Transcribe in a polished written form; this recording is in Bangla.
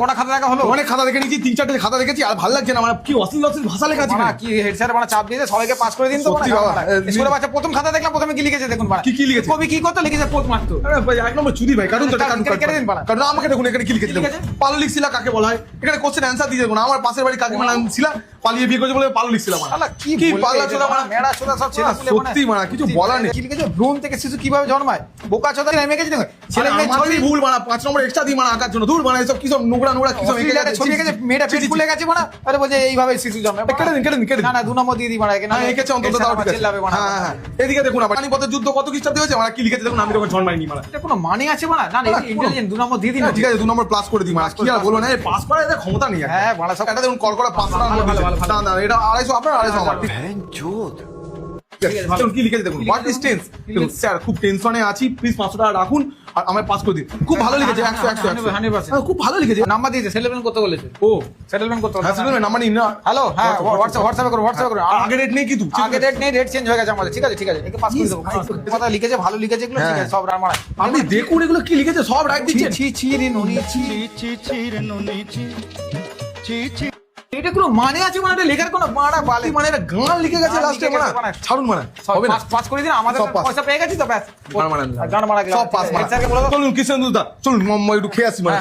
কটা খাতা দেখা হলো? অনেক খাতা দেখে নিয়েছি, 3-4টে খাতা দেখেছি, আর ভালো লাগছে না। মানে কি অশ্লীল অশ্লীল ভাষা লেখা আছে কি হেড স্যার মানে চাপ দিয়েছে সবাইকে পাস করে দিন তো। সত্যি বাবা। স্কুলে বাচ্চা প্রথম খাতা দেখলাম, প্রথমে কি লিখেছে দেখুন বাড়া। কি লিখেছে? কবি কি করতে লিখেছে? পোস্ট মারতো। এক নম্বর চুরি ভাই। কারণ কেটে দিন বাড়া। কারণ আমাকে দেখুন এখানে কি লিখেছে। পাললিক শিলা কাকে বলা হয়? এখানে কোশ্চেন অ্যান্সার দিয়ে দেখুন। আমার পাশের বাড়ি কাকিমার নাম শিলা, পালিয়ে বিয়ে করেছে বলে পাললিক শিলা। শালা কি পাগলা ছোলা মানে মেড়া ছোলা সব ছেলে স্কুলে সত্যি মানে কিছু বলার নেই। কি লিখেছে? ভ্রূণ থেকে শিশু কিভাবে জন্মায়? বোকা চোদা নেমে গেছে দেখো। ছেলে মেয়ে ছবি ভুল মানা 5 নম্বর এক্সট্রা দিয়ে মানা আঁকার জন্য। দূর মানে এসব কি সব নোংরা কি সব এঁকে গেছে। ছবি এঁকেছে, মেয়েটা পেট ফুলে গেছে মানা। আরে বলছে এইভাবে শিশু জন্মায়। কেটে দিন। না 2 নম্বর দিয়ে দি মানা। হ্যাঁ এঁকেছে অন্তত তাও ঠিক আছে। হ্যাঁ এদিকে দেখুন আবার পানিপথের যুদ্ধ কত খ্রিস্টাব্দে হয়েছে। মানে কি লিখেছে দেখুন, আমি তখন জন্মাইনি মানা। এটা কোনো মানে আছে মানা? না না ইন্টেলিজেন্ট 2 নম্বর দিয়ে দিন। ঠিক আছে 2 নম্বর প্লাস করে দিই মানা। কি আর বলবো না, পাস করার এদের ক্ষমতা নেই। হ্যাঁ মানা সব এটা দেখুন কলকলা 500 টাকা। না এটা 250 আপনার 250 আমার। কি লিখেছে দেখুন, হোয়াট ইজ টেন্স। স্যার খুব টেনশনে আছি, প্লিজ 500 টাকা রাখুন আর আমায় পাস করে দিন। খুব ভালো লিখেছে, 100 খুব ভালো লিখেছে। নাম্বার দিয়েছে, সেটেলমেন্ট করতে বলেছে। ও সেটেলমেন্ট করতে হ্যাঁ সেটেলমেন্ট নাম্বার নিন না। হ্যালো হ্যাঁ হোয়াটসঅ্যাপে করো। আগে রেট নেই কিন্তু, আগে রেট নেই, রেট চেঞ্জ হয়ে গেছে আমাদের। ঠিক আছে একে পাস করে দেবো। কথা লিখেছে, ভালো লিখেছে এগুলো। ঠিক আছে সব রান মারা। আপনি দেখুন এগুলো কি লিখেছে, সব রাইট দিচ্ছেন। ছি রে নুনি ছি। এটা কোনো মানে আছে মানে? এটা লেখার কোনো মারা বালে মানে এটা গান লিখে গেছে লাস্টে মানে। ছাড়ুন মানে হবে না। পাস করে দিন, আমাদের পয়সা পেয়ে গেছি তো ব্যাস। গান মারা গান মারা সব পাস। চলুন কৃষ্ণ দা চলুন একটু খেয়ে আসি মানে।